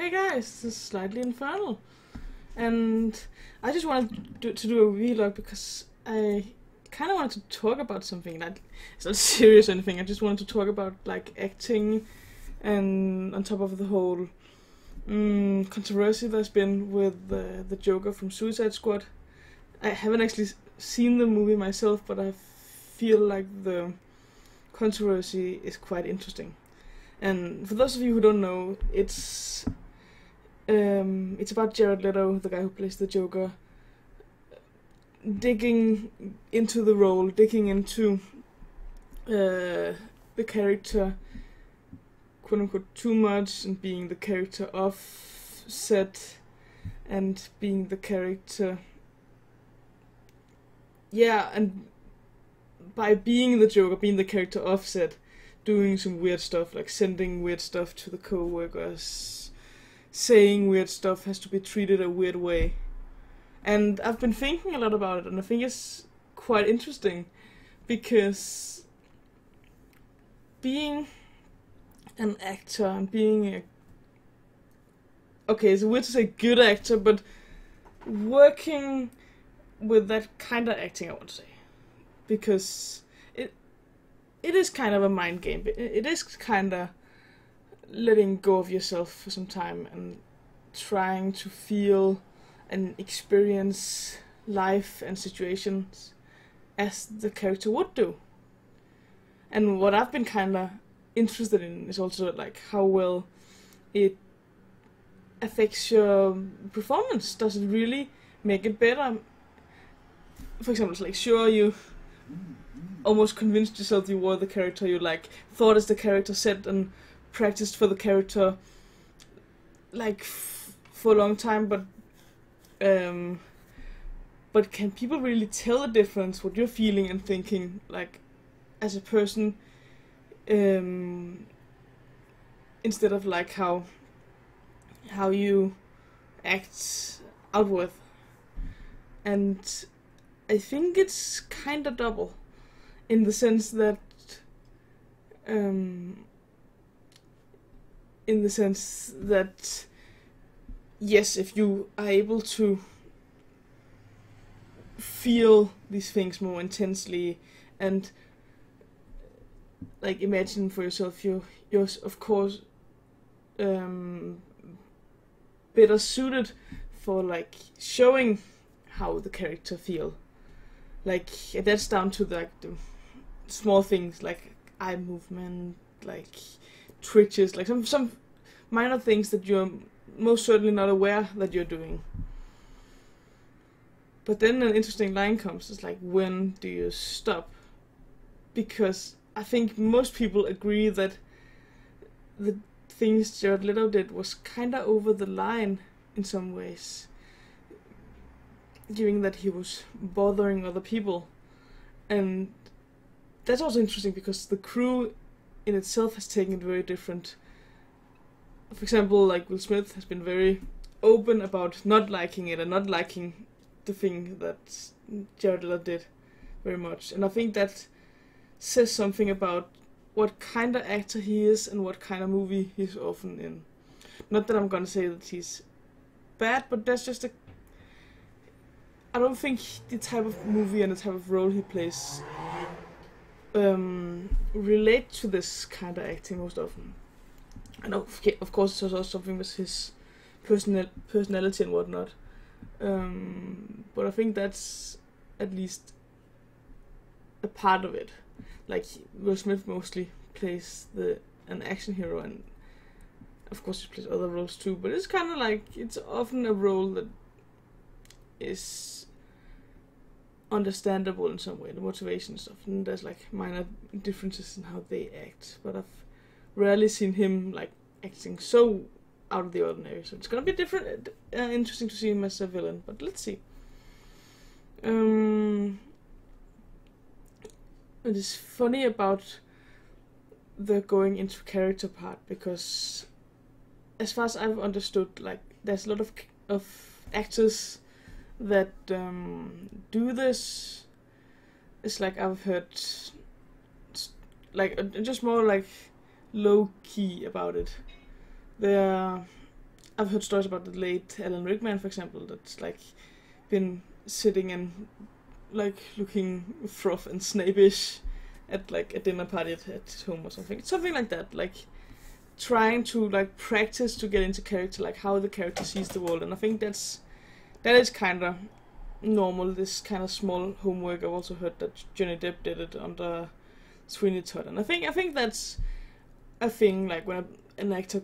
Hey guys, this is Slightly Infernal, and I just wanted to do a vlog because I kind of wanted to talk about something that it's not serious or anything. I just wanted to talk about like acting, and on top of the whole controversy there's been with the Joker from Suicide Squad. I haven't actually seen the movie myself, but I feel like the controversy is quite interesting. And for those of you who don't know, it's about Jared Leto, the guy who plays the Joker, digging into the role, digging into the character, quote unquote, too much, and being the character offset, and being the character. Yeah, and by being the Joker, being the character offset, doing some weird stuff, like sending weird stuff to the co-workers, saying weird stuff, has to be treated a weird way. And I've been thinking a lot about it, and I think it's quite interesting, because being an actor and being a... Okay, it's weird to say good actor, but working with that kind of acting, I want to say. Because it is kind of a mind game. It is kind of letting go of yourself for some time and trying to feel and experience life and situations as the character would do. And what I've been kind of interested in is also like how well it affects your performance. Does it really make it better? For example, it's like, sure, you almost convinced yourself you were the character, you like thought as the character said and practiced for the character like for a long time, but can people really tell the difference what you're feeling and thinking like as a person, instead of like how you act outward? And I think it's kind of double, in the sense that, yes, if you are able to feel these things more intensely and like imagine for yourself, you're of course better suited for like showing how the character feel. Like that's down to the small things like eye movement, like twitches, like some minor things that you're most certainly not aware that you're doing. But then an interesting line comes, it's like, when do you stop? Because I think most people agree that the things Jared Leto did was kinda over the line in some ways, given that he was bothering other people. And that's also interesting because the crew in itself has taken it very different. For example, like Will Smith has been very open about not liking it and not liking the thing that Jared Leto did very much. And I think that says something about what kind of actor he is and what kind of movie he's often in. Not that I'm gonna say that he's bad, but that's just a... I don't think the type of movie and the type of role he plays relate to this kind of acting most often. I know, of course, it's also something with his personality and whatnot. But I think that's at least a part of it. Like, Will Smith mostly plays an action hero, and of course he plays other roles too, but it's kind of like, it's often a role that is understandable in some way, the motivation and stuff, and there's like minor differences in how they act, but I've rarely seen him like acting so out of the ordinary, so it's gonna be different, interesting to see him as a villain, but let's see. It is funny about the going into character part, because as far as I've understood, like there's a lot of actors that do this. It's like I've heard like just more like low key about it. They're I've heard stories about the late Alan Rickman, for example, that's like been sitting and like looking froth and snappish at like a dinner party at home or something like that, like trying to like practice to get into character, like how the character sees the world. And I think that is kind of normal, this kind of small homework. I've also heard that Johnny Depp did it under Sweeney Todd, and I think that's a thing, like when an actor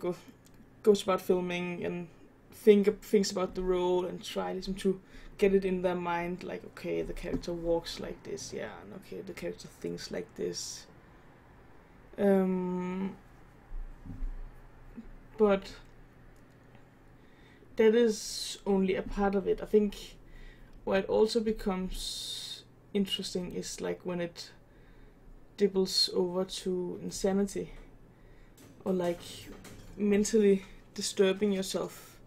goes about filming and thinks about the role and tries to get it in their mind, like, okay, the character walks like this, yeah, and okay, the character thinks like this. But that is only a part of it. I think where it also becomes interesting is like when it dibbles over to insanity, or like mentally disturbing yourself.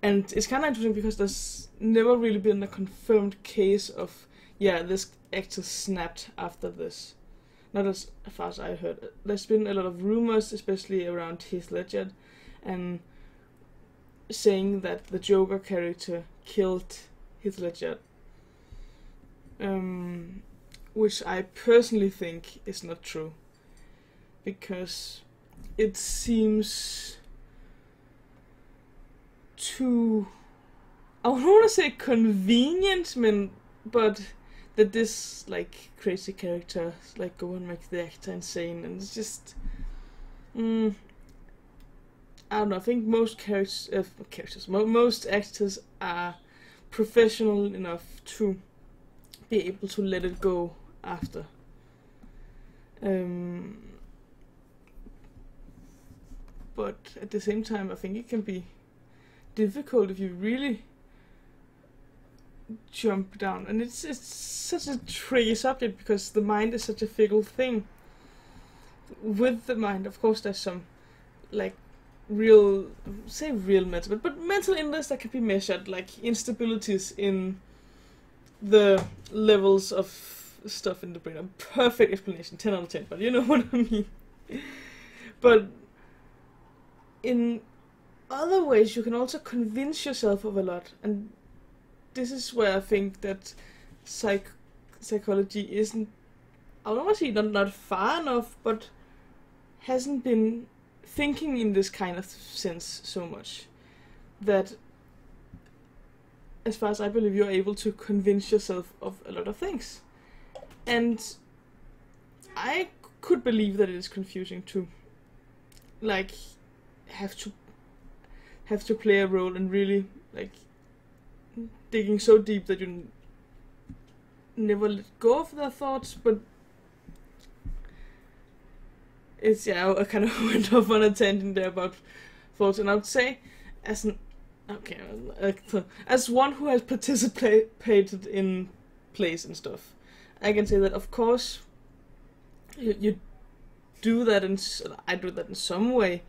And it's kind of interesting because there's never really been a confirmed case of, yeah, this actor snapped after this. Not as far as I heard. There's been a lot of rumors, especially around Heath Ledger, and saying that the Joker character killed Heath Ledger. Which I personally think is not true. Because it seems too, I don't want to say convenient, but that this like crazy character like go and make the actor insane, and it's just I don't know. I think most most actors are professional enough to be able to let it go after. But at the same time, I think it can be difficult if you really jump down, and it's such a tricky subject because the mind is such a fickle thing. With the mind, of course, there's some like real mental, but mental illness that can be measured, like instabilities in the levels of stuff in the brain. A perfect explanation, 10 out of 10, but you know what I mean. But in other ways, you can also convince yourself of a lot, and this is where I think that psychology isn't, I don't want to say not far enough, but hasn't been thinking in this kind of sense so much. That, as far as I believe, you're able to convince yourself of a lot of things. And I could believe that it is confusing to, like, have to play a role and really, like, digging so deep that you never let go of their thoughts. But it's, yeah, I kind of went off on a tangent there about thoughts, and I would say, as one who has participated in plays and stuff, I can say that of course you do that, and I do that in some way.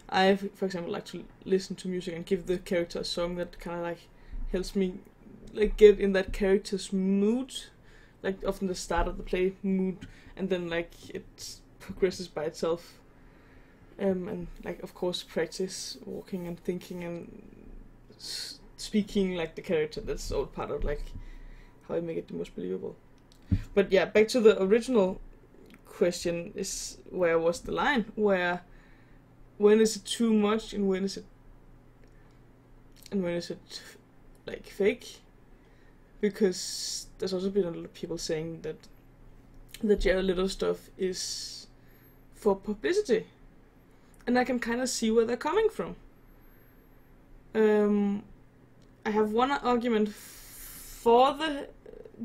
I, for example, like to listen to music and give the character a song that kind of like helps me like get in that character's mood, like often the start of the play mood, and then like it progresses by itself. And like of course practice walking and thinking and speaking like the character. That's all part of like how I make it the most believable. But yeah, back to the original question is where was the line? When is it too much and when is it like fake? Because there's also been a lot of people saying that the Jared Leto stuff is for publicity, and I can kind of see where they're coming from. I have one argument for the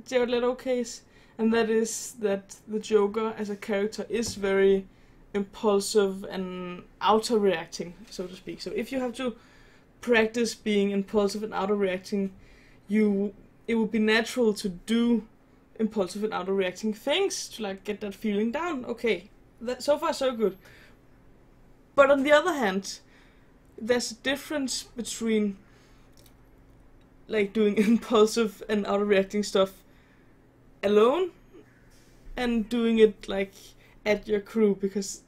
Jared Leto case, and that is that the Joker as a character is very impulsive and auto-reacting, so to speak. So if you have to practice being impulsive and auto-reacting, it would be natural to do impulsive and auto-reacting things to like get that feeling down. Okay, that so far so good. But on the other hand, there's a difference between like doing impulsive and auto-reacting stuff alone and doing it like at your crew, because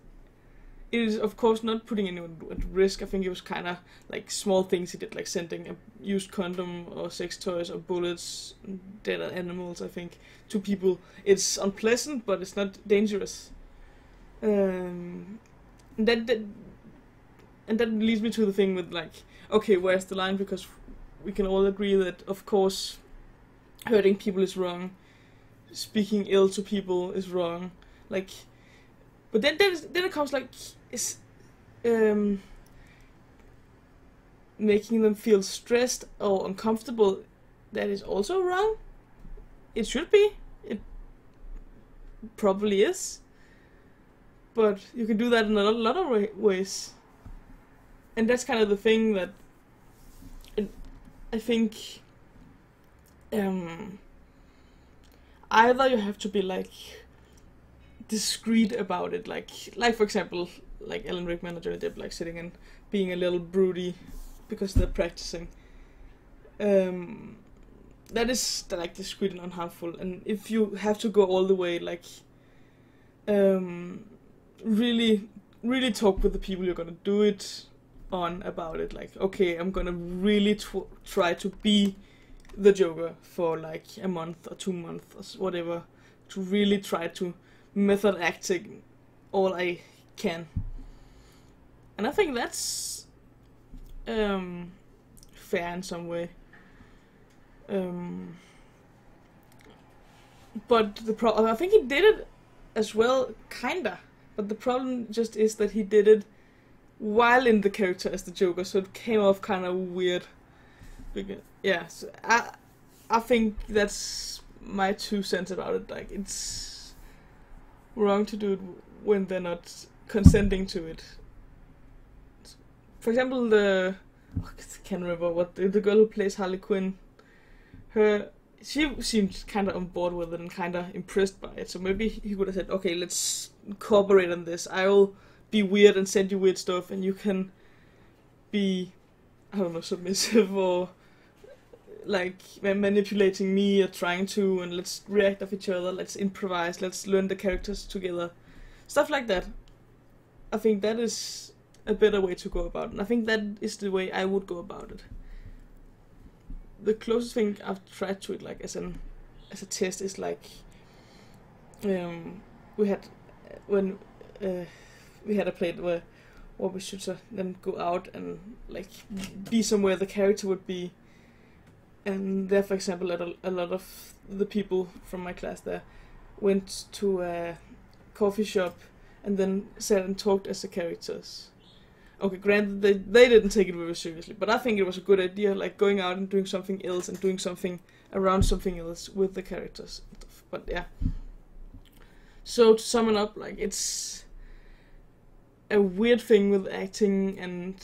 it is of course not putting anyone at risk. I think it was kind of like small things he did, like sending a used condom or sex toys or bullets, dead animals, I think, to people. It's unpleasant, but it's not dangerous. That and that leads me to the thing with like, okay, where's the line? Because we can all agree that, of course, hurting people is wrong, speaking ill to people is wrong, like, but then it comes like, is making them feel stressed or uncomfortable, that is also wrong. It should be. It probably is. But you can do that in a lot of ways. And that's kind of the thing that I think either you have to be like discreet about it, like for example, like Alan Rickman and Johnny Depp, like sitting and being a little broody because they're practicing. That is like discreet and unharmful. And if you have to go all the way, like really talk with the people you're gonna do it on about it, like, okay, I'm gonna really try to be the Joker for like a month or 2 months or whatever, to really try to method acting all I can. And I think that's fair in some way. But the problem, I think he did it as well, kinda. But the problem just is that he did it while in the character as the Joker, so it came off kind of weird. Yeah, so I think that's my 2 cents about it. Like, it's wrong to do it when they're not consenting to it. For example, I can't remember what the girl who plays Harley Quinn. She seemed kind of on board with it and kind of impressed by it. So maybe he would have said, "Okay, let's cooperate on this. I will be weird and send you weird stuff, and you can be, I don't know, submissive or like manipulating me or trying to, and let's react off each other. Let's improvise. Let's learn the characters together, stuff like that." I think that is a better way to go about it. And I think that is the way I would go about it. The closest thing I've tried to it, like as a test, is like we had when we had a plate where we should then go out and like be somewhere the character would be, and there, for example, a lot of the people from my class there went to a coffee shop and then sat and talked as the characters. Okay, granted, they didn't take it very seriously, but I think it was a good idea, like going out and doing something else and doing something around something else with the characters. But yeah. So to sum it up, like, it's a weird thing with acting, and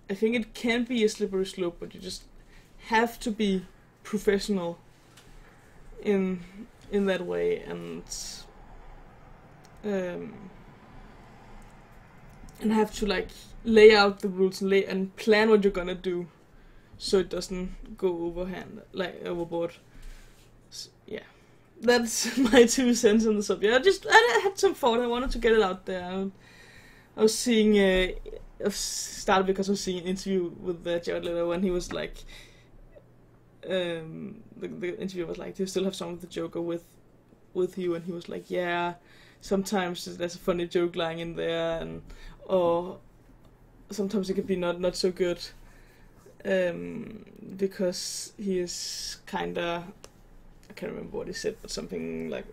I think it can be a slippery slope, but you just have to be professional in that way, and have to like lay out the rules and plan what you're gonna do, so it doesn't go overboard. So, yeah, that's my 2 cents on the subject. I had some thought. I wanted to get it out there. I was seeing I started because I was seeing an interview with Jared Leto, when he was like, the interview was like, "Do you still have some of the Joker with you?" And he was like, "Yeah, sometimes there's a funny joke lying in there, or sometimes it could be not so good, because he is kinda," I can't remember what he said, but something like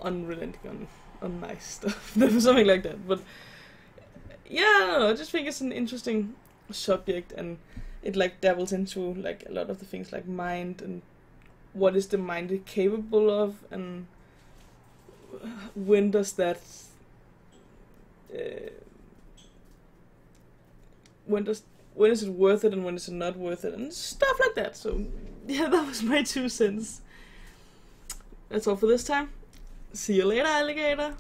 unrelenting on nice stuff, something like that. But yeah, I don't know, I just think it's an interesting subject, and it like dabbles into like a lot of the things like mind, and what is the mind capable of, and when does that when is it worth it and when is it not worth it, and stuff like that. So yeah, that was my 2 cents. That's all for this time. See you later, alligator.